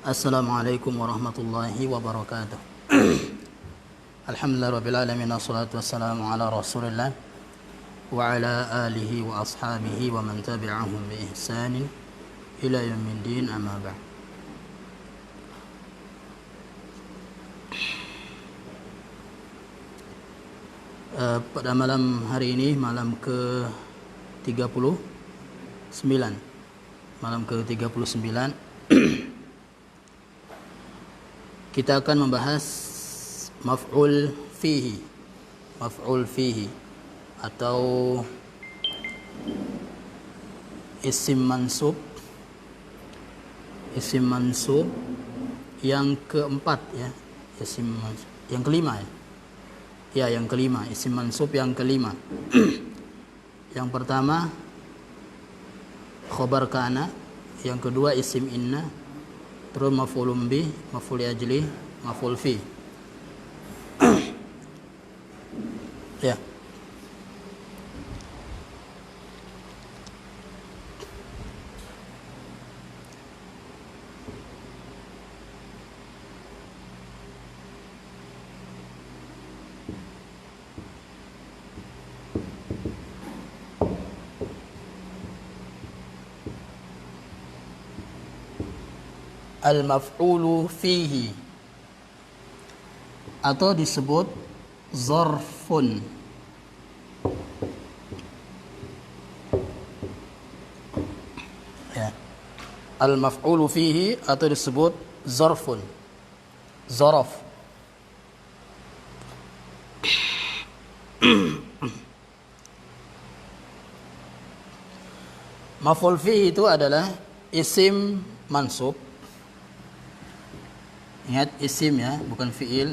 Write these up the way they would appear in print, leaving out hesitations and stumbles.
Assalamualaikum warahmatullahi wabarakatuh. Alhamdulillah rabbil alamin, wassalatu wassalamu ala Rasulillah wa ala alihi wa ashabihi wa man tabi'ahum bi ihsanin ila yaumiddin, amma ba'd. Pada malam hari ini, malam ke-39, kita akan membahas maf'ul fihi atau isim mansub yang keempat, ya, yang kelima, ya, yang kelima, isim mansub yang kelima. Yang pertama khobar kana, yang kedua isim inna, terus maf'ulun bih, maf'ul ajli, maf'ul fi. Ya. Al-maf'ulu fihi atau disebut zarfun. Ya. Al-maf'ulu fihi atau disebut zarfun. Zaraf. Maf'ul fihi itu adalah isim mansub. Ingat, isim, ya, bukan fi'il.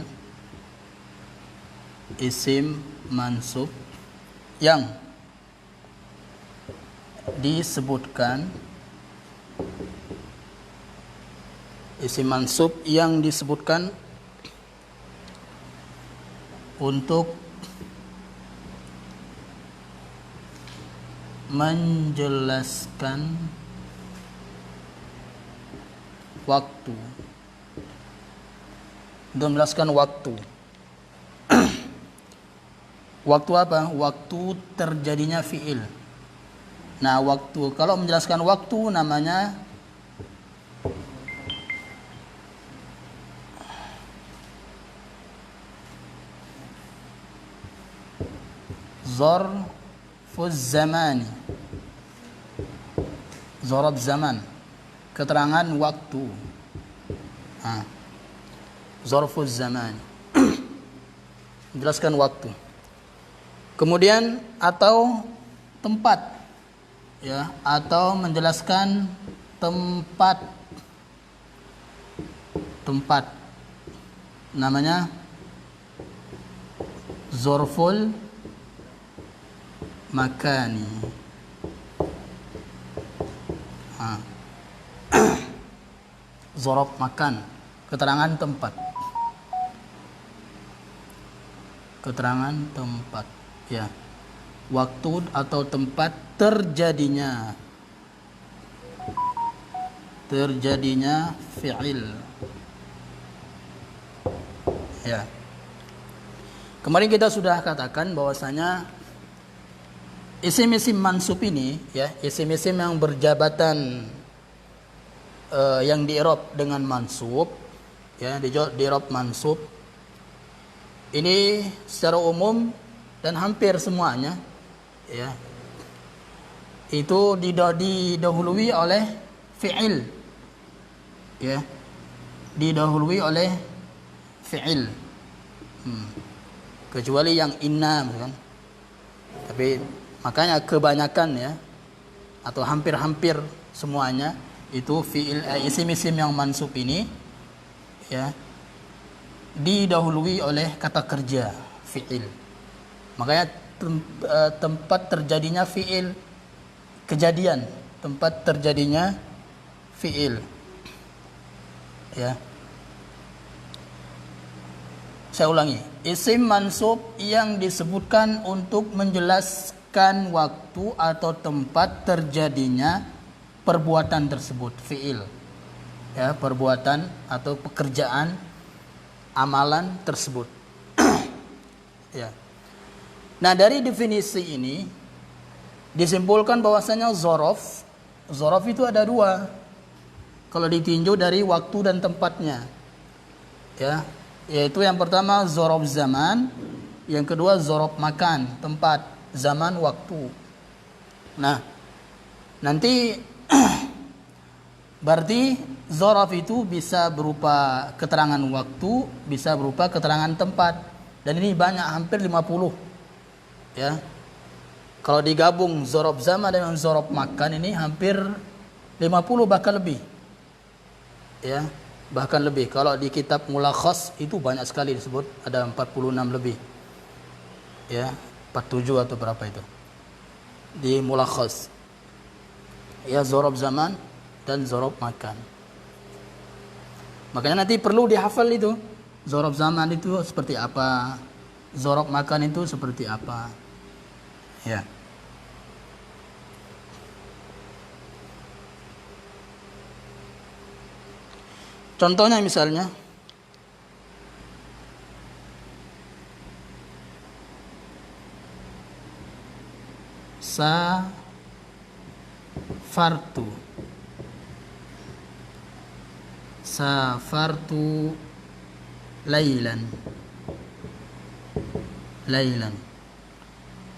Isim mansub yang disebutkan, untuk menjelaskan waktu. Waktu apa? Waktu terjadinya fi'il. Nah, waktu, kalau menjelaskan waktu namanya zarfuz zamani. Zarf zaman, keterangan waktu. Zarfuz zaman menjelaskan waktu. Kemudian atau tempat, ya, atau menjelaskan tempat namanya zarful makani. Zarf makan, keterangan tempat. Ya, waktu atau tempat terjadinya fi'il. Ya. Kemarin kita sudah katakan bahwasanya isim-isim mansub ini, ya, isim-isim yang berjabatan, yang di-i'rab dengan mansub, ya, di-i'rab mansub ini secara umum dan hampir semuanya, ya, itu didahului oleh fi'il, ya, didahului oleh fi'il, kecuali yang inna, misalkan. Tapi makanya kebanyakan, ya, atau hampir semuanya itu fi'il, isim-isim yang mansub ini, ya, didahului oleh kata kerja fi'il. Makanya tempat terjadinya fi'il, kejadian tempat terjadinya fi'il, ya. Saya ulangi, isim mansub yang disebutkan untuk menjelaskan waktu atau tempat terjadinya perbuatan tersebut, fiil. Ya, perbuatan atau pekerjaan, amalan tersebut. Ya. Nah, dari definisi ini disimpulkan bahwasanya zorof itu ada dua. Kalau ditinjau dari waktu dan tempatnya, ya, yaitu yang pertama zorof zaman, yang kedua zorof makan, tempat, zaman, waktu. Nah, nanti berarti zorof itu bisa berupa keterangan waktu, bisa berupa keterangan tempat, dan ini banyak, hampir 50. Ya, kalau digabung zorof zaman dengan zorof makan ini hampir 50 bahkan lebih. Ya, bahkan lebih. Kalau di kitab Mulakhas itu banyak sekali disebut, ada 46 lebih. Ya, 47 atau berapa itu. Di Mulakhas. Ya, zorof zaman dan zorof makan. Makanya nanti perlu dihafal itu. Zorof zaman itu seperti apa? Zorof makan itu seperti apa? Ya. Contohnya misalnya safartu lailan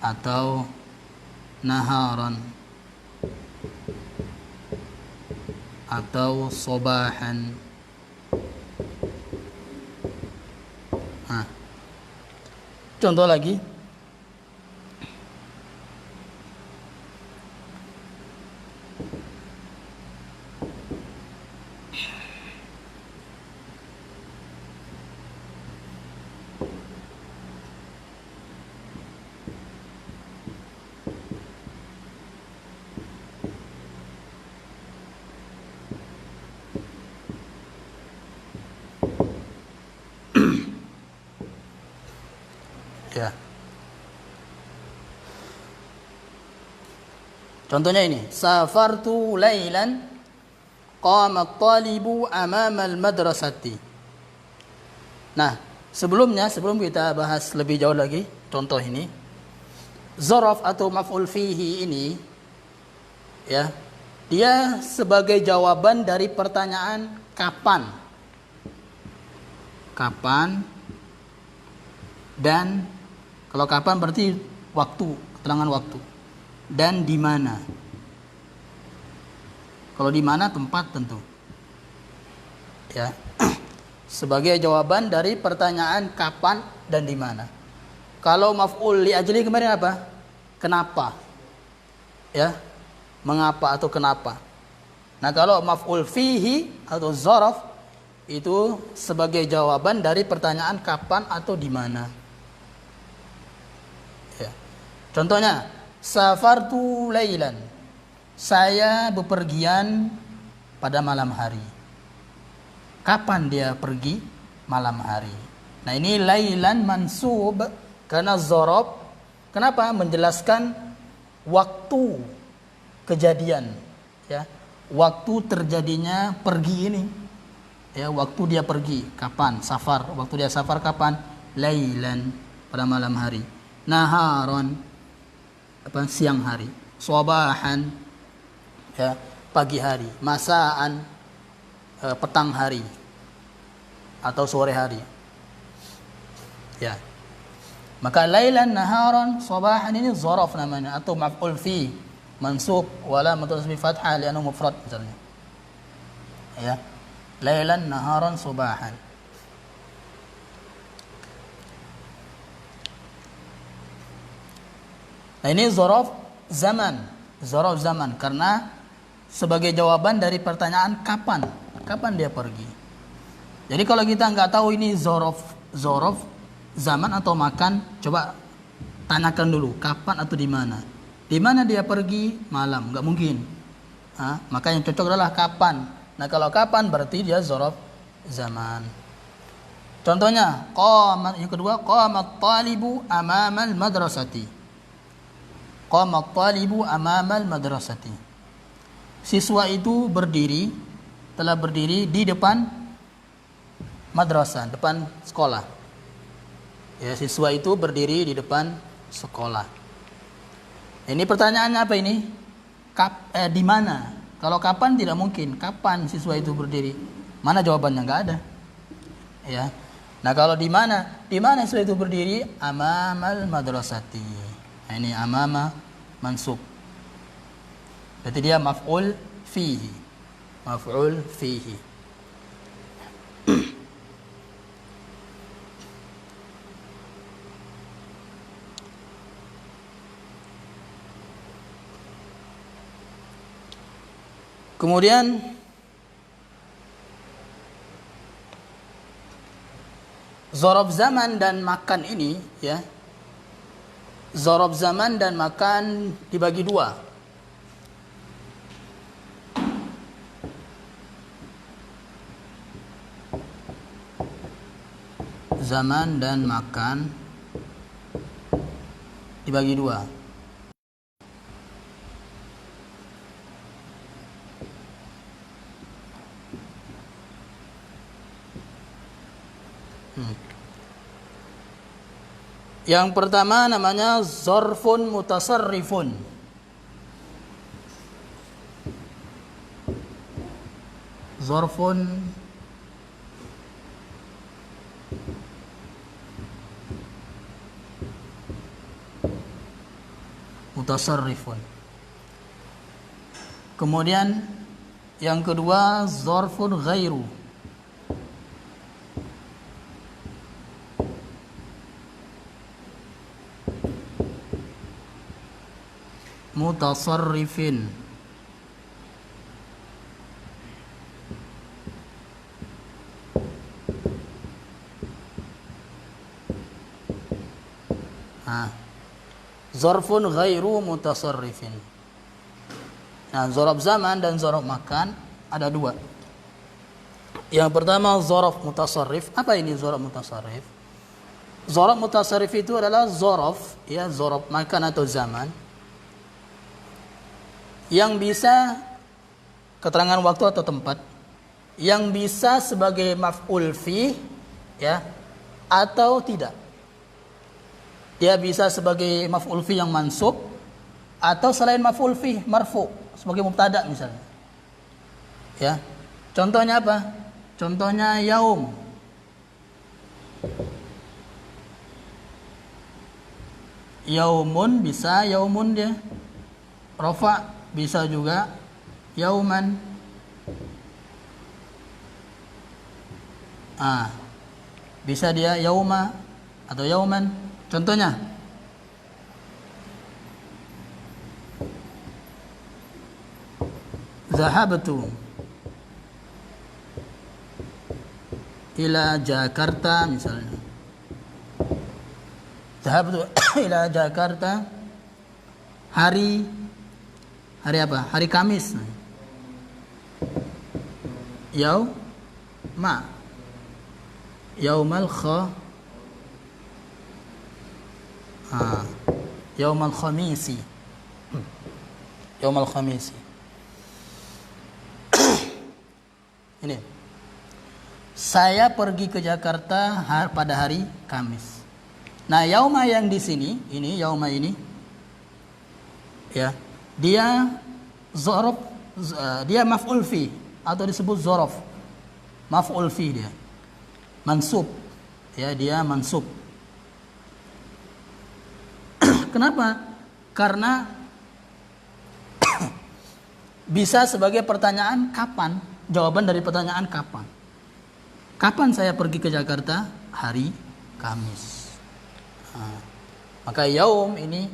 atau naharan atau sobahan. Nah, contoh lagi, ya. Contohnya ini, safartu lailan qama at-talibu amama al-madrasati. Nah, sebelum kita bahas lebih jauh lagi contoh ini, zorof atau maf'ul fihi ini, ya, dia sebagai jawaban dari pertanyaan kapan, dan kalau kapan berarti waktu, keterangan waktu, dan di mana. Kalau di mana tempat tentu. Ya. Sebagai jawaban dari pertanyaan kapan dan di mana. Kalau maf'ul li ajli kemarin apa? Kenapa? Ya. Mengapa atau kenapa? Nah, kalau maf'ul fihi atau zorof itu sebagai jawaban dari pertanyaan kapan atau di mana. Ya. Contohnya, safartu lailan. Saya bepergian pada malam hari. Kapan dia pergi? Malam hari. Nah, ini lailan mansub karena zorof. Kenapa? Menjelaskan waktu kejadian, ya. Waktu terjadinya pergi ini. Ya, waktu dia pergi, kapan? Safar. Waktu dia safar kapan? Lailan, pada malam hari. Naharon, apa? Siang hari. Sobahan, ya, pagi hari. Masaan, petang hari atau sore hari. Ya. Maka lailan, naharon, sobahan ini zorof namanya atau maf'ul fi mansub wala mansub bi fathah li'annahu mufrad misalnya. Ya. Lailan, naharan, subahan. Nah, ini zorof zaman. Zorof zaman karena sebagai jawaban dari pertanyaan kapan. Kapan dia pergi. Jadi kalau kita nggak tahu ini zorof zaman atau makan, coba tanyakan dulu kapan atau di mana. Di mana dia pergi? Malam, nggak mungkin. Maka yang cocok adalah kapan. Nah, kalau kapan berarti dia zorof zaman. Contohnya, yang kedua, qamat talibu amamal madrasati. Qamat talibu amamal madrasati. Siswa itu telah berdiri di depan madrasah, depan sekolah. Ya, siswa itu berdiri di depan sekolah. Ini pertanyaannya apa ini? Di mana? Kalau kapan tidak mungkin. Kapan siswa itu berdiri? Mana jawabannya? Nggak ada. Ya. Nah, kalau di mana? Di mana siswa itu berdiri? Amamal madrasati. Nah, ini amama mansub. Berarti dia maf'ul fihi. Maf'ul fihi. Kemudian zorof zaman dan makan ini, ya, zorof zaman dan makan dibagi dua. Zaman dan makan dibagi dua. Yang pertama namanya zorfun mutasarrifun. Zorfun mutasarrifun. Kemudian yang kedua zorfun ghairu. Mutasarrifin. Zorfun ghairu mutasarrifin. Nah, zorof zaman dan zorof makan ada dua. Yang pertama zorof mutasarrif. Apa ini zorof mutasarrif? Zorof mutasarrif itu adalah zorof, ya, zorof makan atau zaman yang bisa keterangan waktu atau tempat, yang bisa sebagai maf'ul fi, ya, atau tidak. Dia bisa sebagai maf'ul fi yang mansub atau selain maf'ul fi marfu sebagai mubtada misalnya. Ya. Contohnya apa? Contohnya yaum. Yaumun bisa yaumun dia. Rafa bisa juga yauman. Bisa dia yauma atau yauman. Contohnya zahabtu ila Jakarta misalnya. Zahabtu ila Jakarta hari apa? Hari Kamis. Yaumal Khamisi. Yaumal Khamisi. Ini. Saya pergi ke Jakarta pada hari Kamis. Nah, yauma yang di sini, ini yauma ini, ya, dia zorof, dia maf'ul fi atau disebut zorof, maf'ul fi dia, mansub, ya, dia mansub. Kenapa? Karena bisa sebagai pertanyaan kapan, jawaban dari pertanyaan kapan. Kapan saya pergi ke Jakarta? Hari Kamis. Maka yaum ini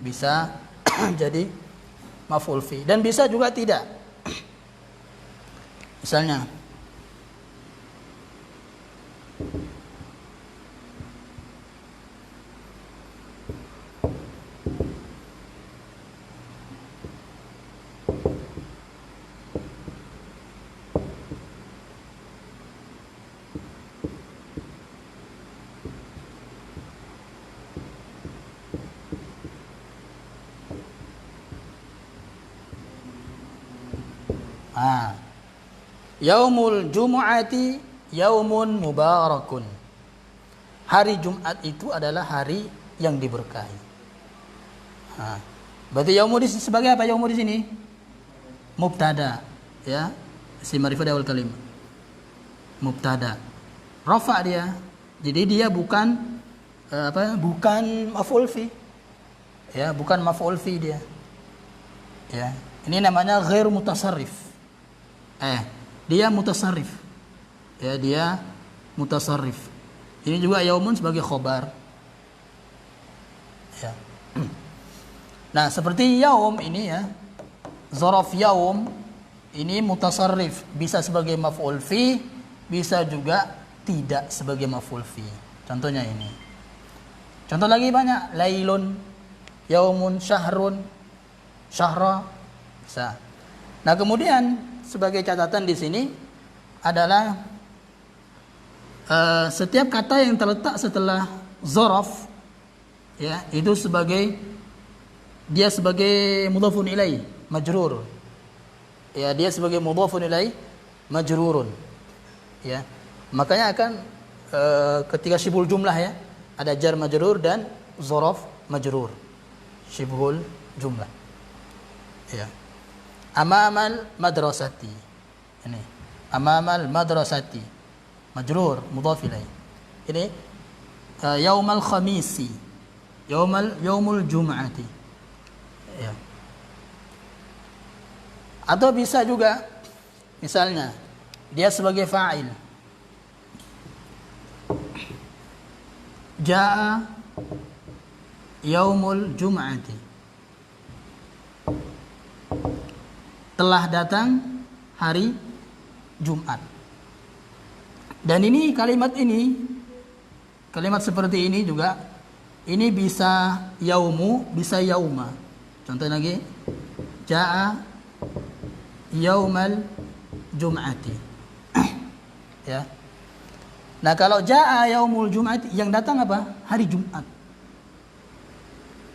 bisa jadi maf'ul fi dan bisa juga tidak. Misalnya Ah, yaumul jumu'ati yaumun mubarakun. Hari Jumat itu adalah hari yang diberkahi. Berarti yaumu sebagai apa yaumu di sini? Mubtada, ya. Si ma'rifah di awal kalimat. Mubtada. Rafa dia. Jadi dia bukan bukan maf'ul fi. Ya, bukan maf'ul fi dia. Ya. Ini namanya ghair mutasarrif. Dia mutasarrif. Ya, dia mutasarrif. Ini juga yaumun sebagai khobar. Ya. Nah, seperti yaum ini ya. Zaraf yaum ini mutasarrif, bisa sebagai maf'ul fi, bisa juga tidak sebagai maf'ul fi. Contohnya ini. Contoh lagi banyak, lailun, yaumun, syahrun, syahra, bisa. Nah, kemudian sebagai catatan di sini adalah setiap kata yang terletak setelah zaraf, ya, itu dia sebagai mudhafun ilaih, majrur. Ya, dia sebagai mudhafun ilaih, majrurun. Ya. Makanya akan ketika syibhul jumlah ya, ada jar majrur dan zaraf majrur. Syibhul jumlah. Ya. Amamal madrasati. Ini. Amamal madrasati. Majrur, mudhaf ilaih. Ini yaumal khamisi. Yaumul jum'ati. Ya. Atau bisa juga misalnya dia sebagai fa'il. Ja'a yaumul jum'ati. Telah datang hari Jumat. Dan ini kalimat seperti ini juga, ini bisa yaumu, bisa yauma. Contoh lagi, ja'a yaumal jum'ati. Ya. Nah, kalau ja'a yaumul jum'ati, yang datang apa? Hari Jumat.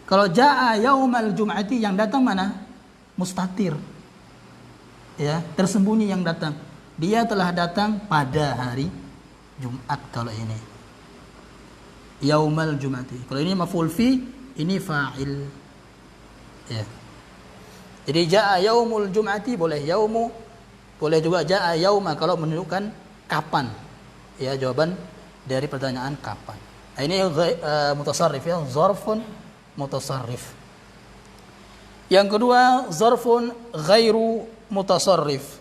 Kalau ja'a yaumal jum'ati, yang datang mana? Mustatir. Ya, tersembunyi yang datang. Dia telah datang pada hari Jumat kalau ini. Yaumal jum'ati. Kalau ini maf'ul fi, ini fa'il. Ya. Jadi ja'a yaumul jum'ati boleh yaumu, boleh juga ja'a yauma kalau menunjukkan kapan. Ya, jawaban dari pertanyaan kapan. Nah, ini mutasarrif ya, zarfun mutasarrif. Yang kedua, zarfun ghairu mutasarrif.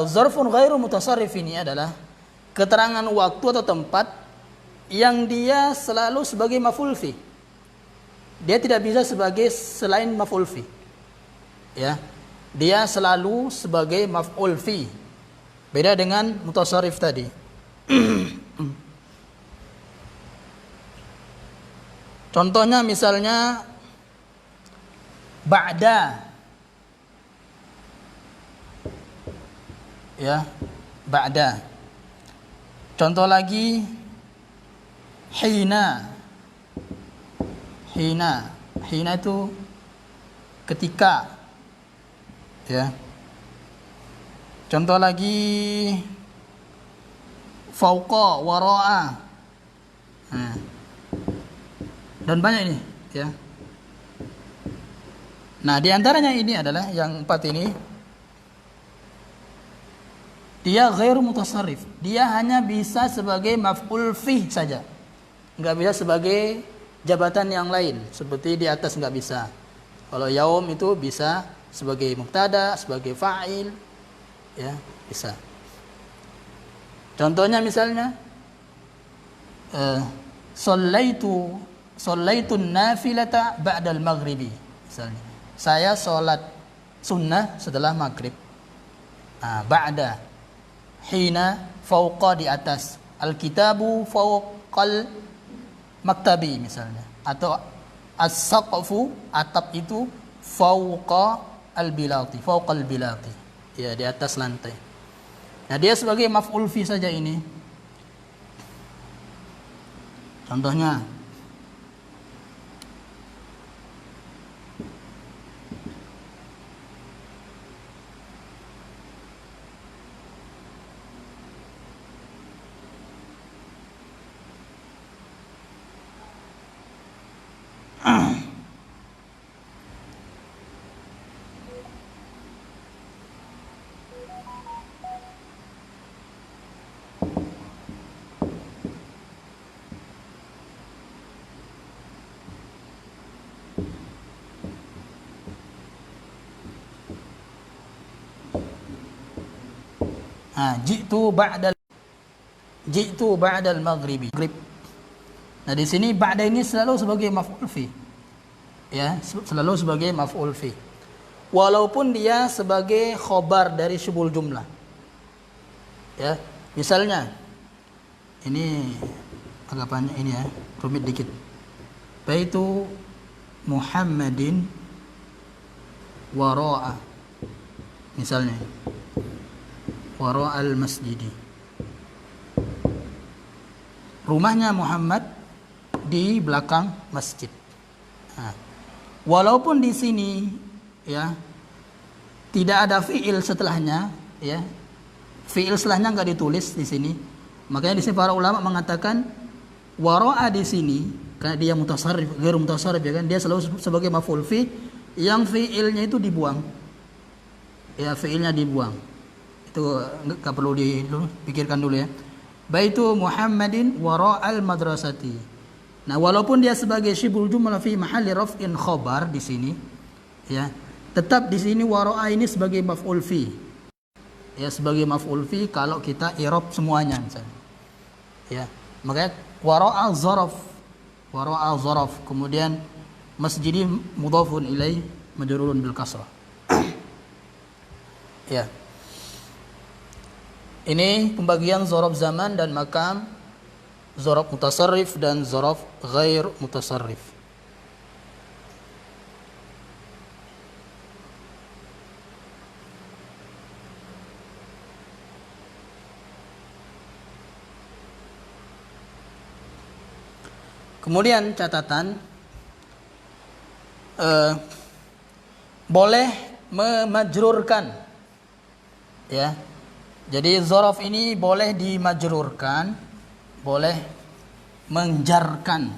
Zarfun ghairu mutasarrif ini adalah keterangan waktu atau tempat yang dia selalu sebagai maf'ul fi. Dia tidak bisa sebagai selain maf'ul fi. Ya. Dia selalu sebagai maf'ul fi. Beda dengan mutasarrif tadi. Contohnya misalnya ba'da. Ya, ba'da. Contoh lagi hina. Hina itu ketika. Ya. Contoh lagi fauqa, wara'a. Dan banyak ini, ya. Nah, di antaranya ini adalah yang 4 ini. Dia ghair mutasarrif. Dia hanya bisa sebagai maf'ul fi saja. Enggak bisa sebagai jabatan yang lain. Seperti di atas enggak bisa. Kalau yaum itu bisa sebagai mubtada, sebagai fa'il. Ya, bisa. Contohnya misalnya Shallaitun nafilata ba'dal maghribi. Misalnya, saya sholat sunnah setelah maghrib. Ba'da. Hina, fauqa di atas. Al-kitabu fauqal maktabi misalnya. Atau as-saqfu, atap itu fauqa al-bilati, fauqal bilati. Ya, di atas lantai. Nah, dia sebagai maf'ul fi saja ini. Contohnya jitu ba'dal maghribi. Nah, di sini ba'da ini selalu sebagai maf'ul fi. Ya, selalu sebagai maf'ul fi. Walaupun dia sebagai khobar dari syubul jumlah. Ya, misalnya ini agak panjang ini ya, rumit dikit. Baitu Muhammadin wara'a. Misalnya wara'al masjidi. Rumahnya Muhammad di belakang masjid. Nah, walaupun di sini ya tidak ada fiil setelahnya, ya fiil setelahnya nggak ditulis di sini, makanya di sini para ulama mengatakan wara'a di sini karena dia mutasarrif, ghairu mutasarrif ya kan, dia selalu sebagai maf'ul fi yang fiilnya itu dibuang, ya fiilnya dibuang, itu nggak perlu dipikirkan dulu ya. Baitu Muhammadin wara'al madrasati. Nah, walaupun dia sebagai syibul jumlah fi mahalli raf'in khabar di sini, ya, tetap di sini wara'a ini sebagai maf'ul fi. Ya, sebagai maf'ul fi kalau kita i'rab semuanya misalnya. Ya, makanya wara'a zaraf. Wara'a zaraf. Kemudian masjidi mudhafun ilaih majrurun bil kasrah. Ya. Ini pembagian zorof zaman dan makam, zorof mutasarrif dan zorof ghair mutasarrif. Kemudian catatan, boleh memajrurkan, ya. Jadi zorof ini boleh dimajrurkan, boleh menjarkan.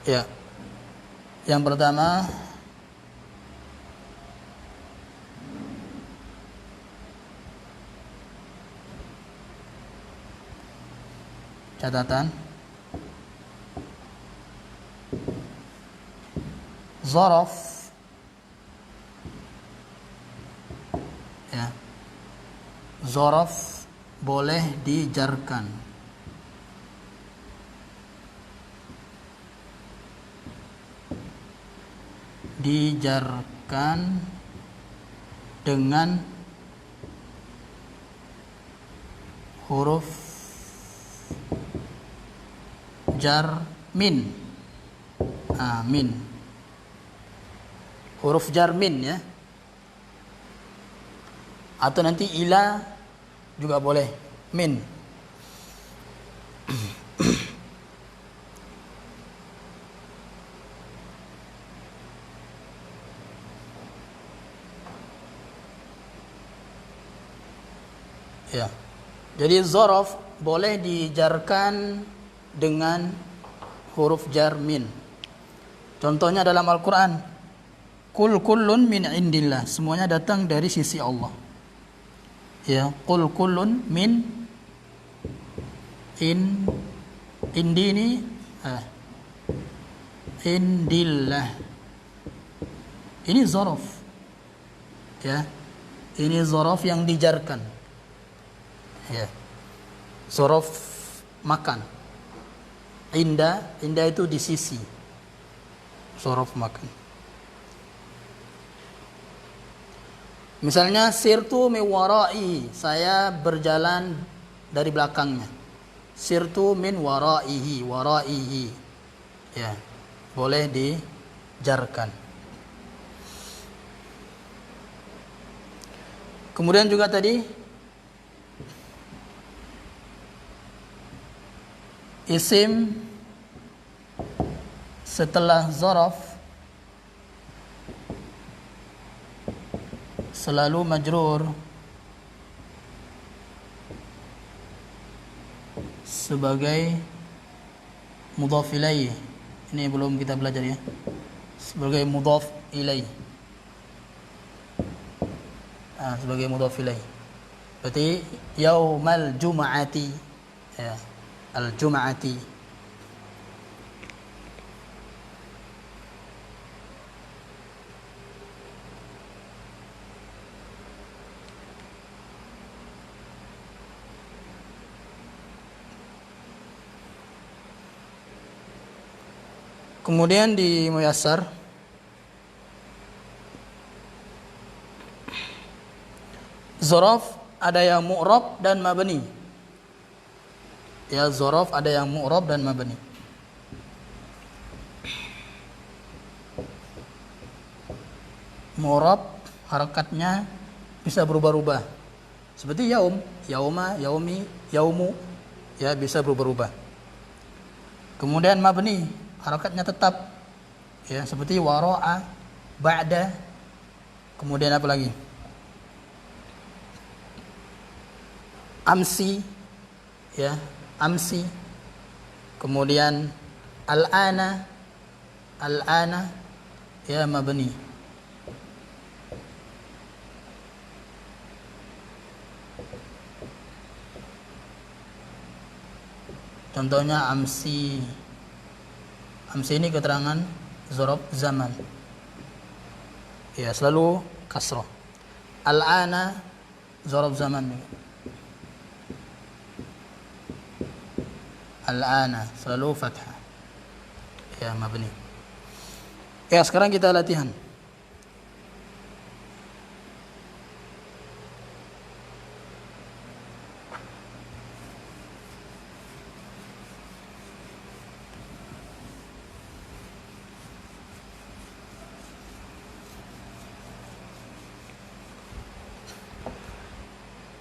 Ya. Yang pertama catatan, zorof, ya, zorof boleh dijarkan, dengan huruf jar min, min. Huruf jar min ya. Atau nanti ila juga boleh min. Ya. Jadi zorof boleh dijarkan dengan huruf jar min. Contohnya dalam Al-Quran, kullun min indillah, semuanya datang dari sisi Allah. Ya, kullun min indi ini indillah. Ini zorof. Ya. Ini zorof yang dijarkan. Ya. Zorof makan. Indah itu di sisi. Zorof makan. Misalnya sirtu min warai, saya berjalan dari belakangnya. Sirtu min waraihi. Ya, boleh dijarkan. Kemudian juga tadi isim setelah zaraf selalu majrur sebagai mudhaf ilaih. Ini belum kita belajar ya. Sebagai mudhaf ilaih. Sebagai mudhaf ilaih. Berarti yaumal jum'ati, ya, al jum'ati. Kemudian di muyassar zaraf ada yang mu'rab dan mabni. Ya, zaraf ada yang mu'rab dan mabni. Mu'rab harakatnya bisa berubah-ubah. Seperti yaum, yauma, yaumi, yaumu, ya bisa berubah-ubah. Kemudian mabni harakatnya tetap, ya seperti wara'a, ba'da. Kemudian apa lagi? Amsi, ya amsi. Kemudian al-ana, al-ana, ya mabni. Contohnya amsi. Amsi ini keterangan zaraf zaman. Ya, selalu kasrah. Al-ana zaraf zaman. Al-ana selalu fathah. Ya, mabni. Ya, sekarang kita latihan.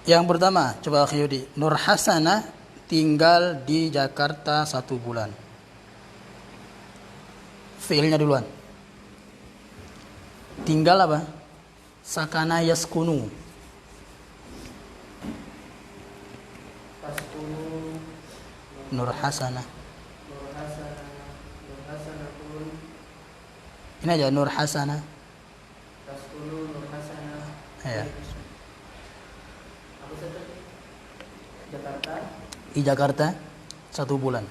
Yang pertama, coba Akhyudi. Nur Hasanah tinggal di Jakarta 1 bulan. Fiilnya duluan. Tinggal apa? Sakana yaskunu. Nur Hasanah. Ini aja Nur Hasanah. Ya. Di Jakarta 1 bulan.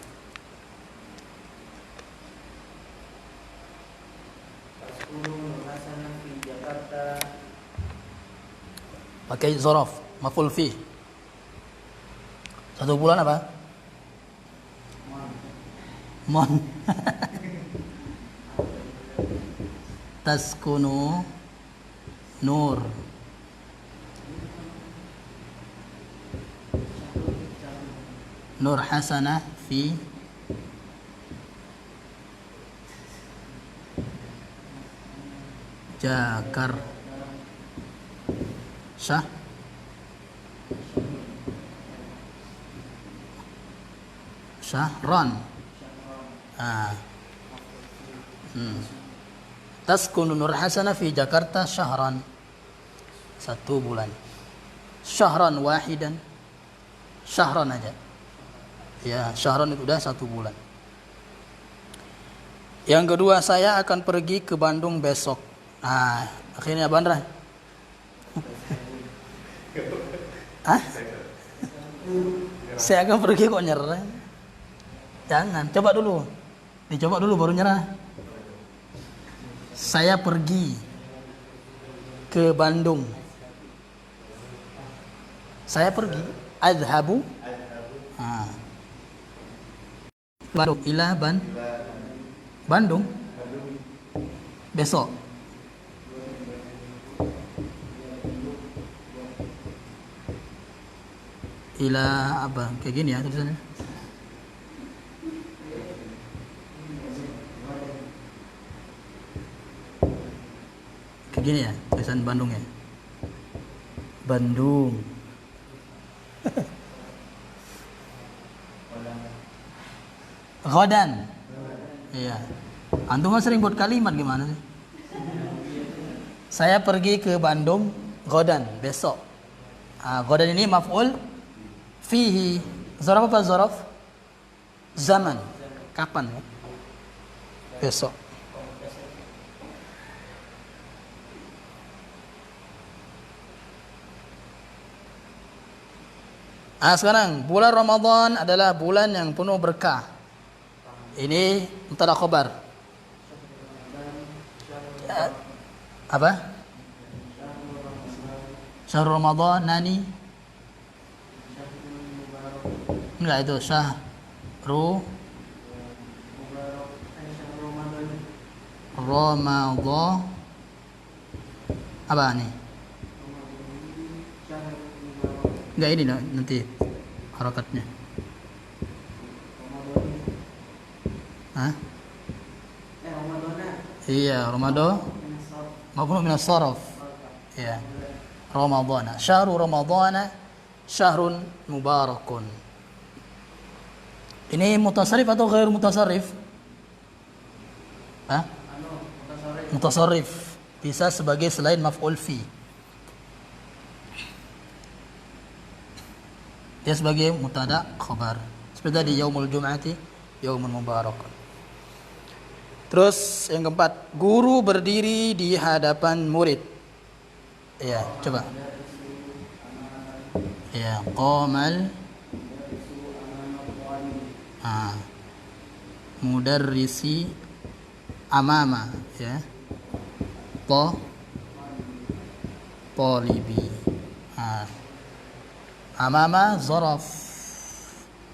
Pakai zaraf, maf'ul fi. 1 bulan apa? Mon. Taskunu nur. Nur Hasanah fi Jakarta. Syahran. Taskunu Nur Hasanah fi Jakarta syahran. 1 bulan. Syahran wahidan. Syahran aja. Ya, syahran itu udah 1 bulan. Yang kedua, saya akan pergi ke Bandung besok. Akhirnya Bandra. Saya akan pergi kok nyerah. Jangan, coba dulu. Dicoba dulu baru nyerah. Saya pergi ke Bandung. Saya pergi. Adhabu. Bandung ila Bandung besok. Ila apa? Kayak gini ya tulisannya. Kayak gini ya tulisan Bandung ya. Bandung. Ghadan. Iya. Antum kan sering buat kalimat gimana sih? Saya pergi ke Bandung ghadan, besok. Ghadan ini maf'ul fihi. Zaraf apa zaraf? Zaman. Kapan ya? Besok. Sekarang bulan Ramadan adalah bulan yang penuh berkah. Ini mubtada khabar. Apa? Syahrul Ramadan nani? Enggak, itu syahru Ramadan. Apa nih? Enggak, ini nanti harakatnya. Hah? Iya, Ramadan. Maf'ul min as-sarf. Iya. Ramadan. Syahrul Ramadan syahrun mubarakun. Ini mutasarrif atau ghair mutasarrif? Hah? Mutasarrif. Bisa sebagai selain maf'ul fi. Dia sebagai mubtada khabar. Seperti tadi yaumul jum'ati yaumul mubarak. Terus yang keempat, guru berdiri di hadapan murid. Ya, coba. Ya, qamal mudarrisi amama, ya. Talibi. Amama zaraf.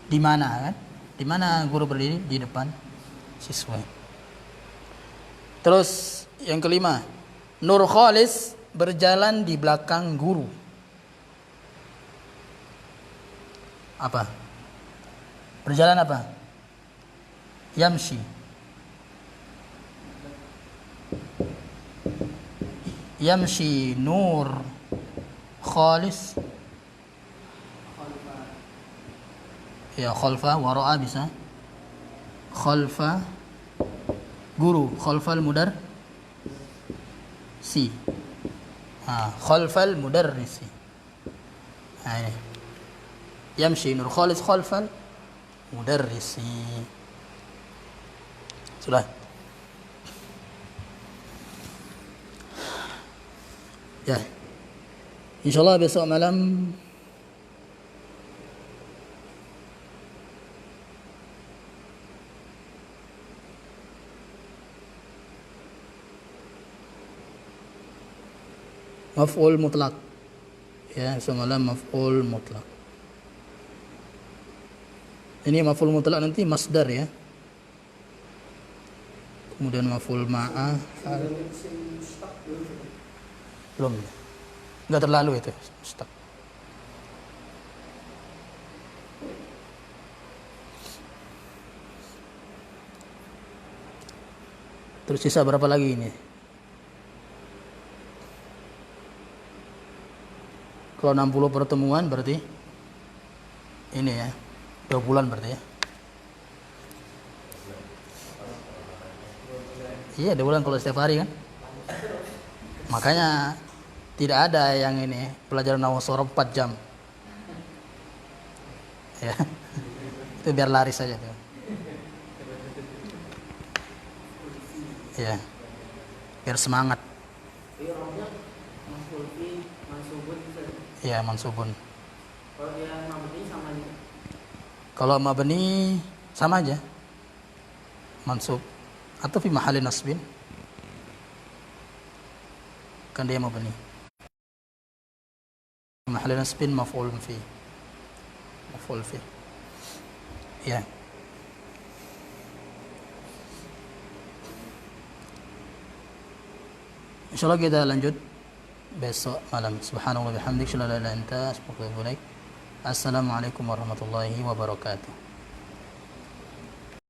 Di mana kan? Di mana guru berdiri? Di depan siswa. Terus yang kelima, Nur Khalis berjalan di belakang guru. Apa? Berjalan apa? Yamshi. Yamshi Nur Khalis. Ya, khalfa, wara'a bisa. Khalfa guru, khalfal mudar si. Khalfal mudarrisi. Ini. Yamshi Nur Khalis khalfal mudarrisi. Sudah. Ya. Insyaallah besok malam maf'ul mutlak. Ya, semalam maf'ul mutlak. Ini maf'ul mutlak nanti masdar ya. Kemudian maf'ul ma'a. Belum. Enggak terlalu itu. Stuck. Terus sisa berapa lagi ini? Kalau 60 pertemuan berarti ini ya, 2 bulan berarti ya. Iya, 2 bulan kalau setiap hari kan. Makanya tidak ada yang ini pelajaran nahwu sorof 4 jam. Ya. Itu biar laris saja tuh. Ya. Biar semangat. Ya, mansubun. Kalau dia mabni sama aja. Kalau mabni sama aja. Mansub atau fi mahali nasbin. Kan dia mabni. Mahali nasbin maf'ul fi. Maf'ul fi. Ya. Insyaallah kita lanjut besok malam. Subhanallah bihamdik, la ilaha illa anta, astaghfiruka wa atubu ilaik. Assalamualaikum warahmatullahi wabarakatuh.